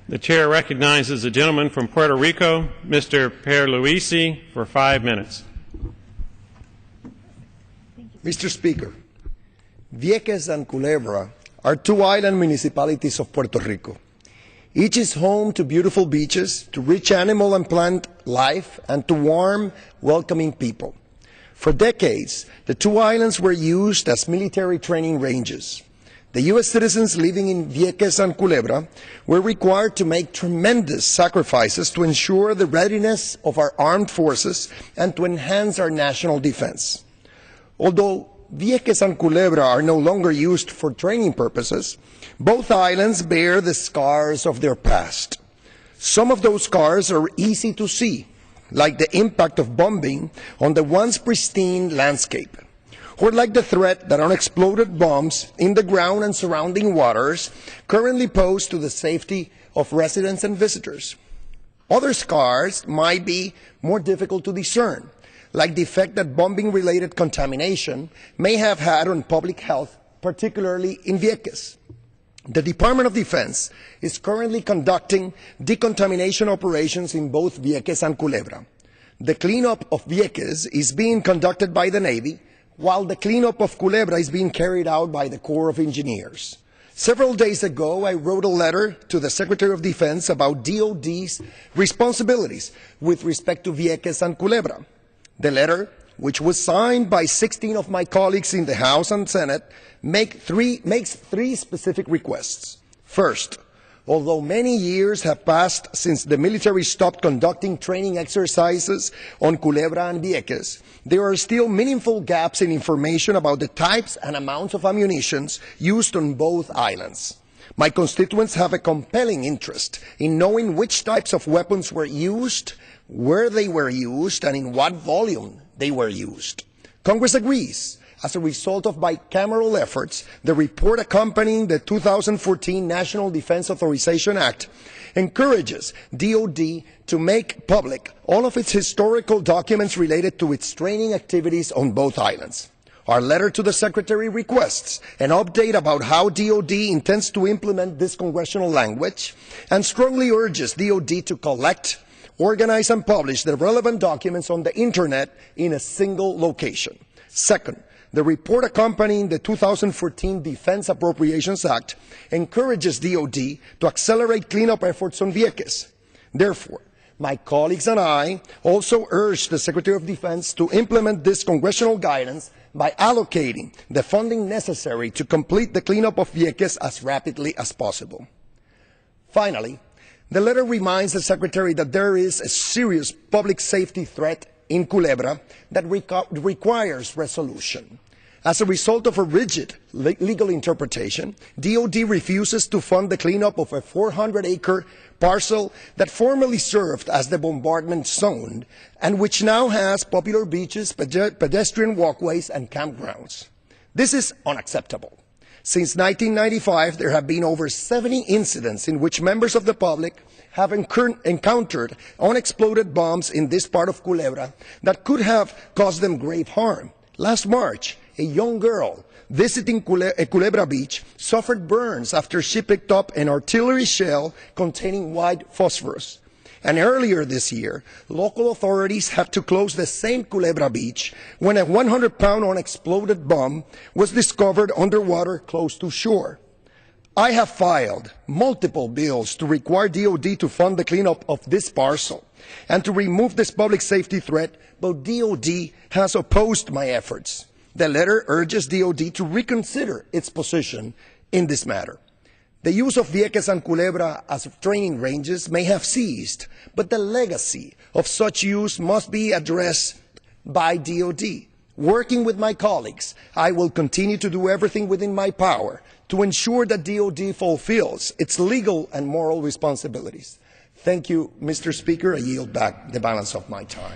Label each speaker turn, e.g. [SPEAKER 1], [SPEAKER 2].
[SPEAKER 1] The chair recognizes the gentleman from Puerto Rico, Mr. Pierluisi, for 5 minutes.
[SPEAKER 2] Mr. Speaker, Vieques and Culebra are two island municipalities of Puerto Rico. Each is home to beautiful beaches, to rich animal and plant life, and to warm, welcoming people. For decades, the two islands were used as military training ranges. The U.S. citizens living in Vieques and Culebra were required to make tremendous sacrifices to ensure the readiness of our armed forces and to enhance our national defense. Although Vieques and Culebra are no longer used for training purposes, both islands bear the scars of their past. Some of those scars are easy to see, like the impact of bombing on the once pristine landscape, or like the threat that unexploded bombs in the ground and surrounding waters currently pose to the safety of residents and visitors. Other scars might be more difficult to discern, like the effect that bombing-related contamination may have had on public health, particularly in Vieques. The Department of Defense is currently conducting decontamination operations in both Vieques and Culebra. The cleanup of Vieques is being conducted by the Navy, while the cleanup of Culebra is being carried out by the Corps of Engineers. Several days ago, I wrote a letter to the Secretary of Defense about DOD's responsibilities with respect to Vieques and Culebra. The letter, which was signed by 16 of my colleagues in the House and Senate, makes three specific requests. First, although many years have passed since the military stopped conducting training exercises on Culebra and Vieques, there are still meaningful gaps in information about the types and amounts of ammunition used on both islands. My constituents have a compelling interest in knowing which types of weapons were used, where they were used, and in what volume they were used. Congress agrees. As a result of bicameral efforts, the report accompanying the 2014 National Defense Authorization Act encourages DOD to make public all of its historical documents related to its training activities on both islands. Our letter to the Secretary requests an update about how DOD intends to implement this congressional language and strongly urges DOD to collect, organize, and publish the relevant documents on the Internet in a single location. Second, the report accompanying the 2014 Defense Appropriations Act encourages DOD to accelerate cleanup efforts on Vieques. Therefore, my colleagues and I also urge the Secretary of Defense to implement this congressional guidance by allocating the funding necessary to complete the cleanup of Vieques as rapidly as possible. Finally, the letter reminds the Secretary that there is a serious public safety threat in Culebra that requires resolution. As a result of a rigid legal interpretation, DOD refuses to fund the cleanup of a 400-acre parcel that formerly served as the bombardment zone and which now has popular beaches, pedestrian walkways, and campgrounds. This is unacceptable. Since 1995, there have been over 70 incidents in which members of the public have encountered unexploded bombs in this part of Culebra that could have caused them grave harm. Last March, a young girl visiting Culebra Beach suffered burns after she picked up an artillery shell containing white phosphorus. And earlier this year, local authorities had to close the same Culebra Beach when a 100-pound unexploded bomb was discovered underwater close to shore. I have filed multiple bills to require DOD to fund the cleanup of this parcel and to remove this public safety threat, but DOD has opposed my efforts. The letter urges DOD to reconsider its position in this matter. The use of Vieques and Culebra as training ranges may have ceased, but the legacy of such use must be addressed by DOD. Working with my colleagues, I will continue to do everything within my power to ensure that DOD fulfills its legal and moral responsibilities. Thank you, Mr. Speaker. I yield back the balance of my time.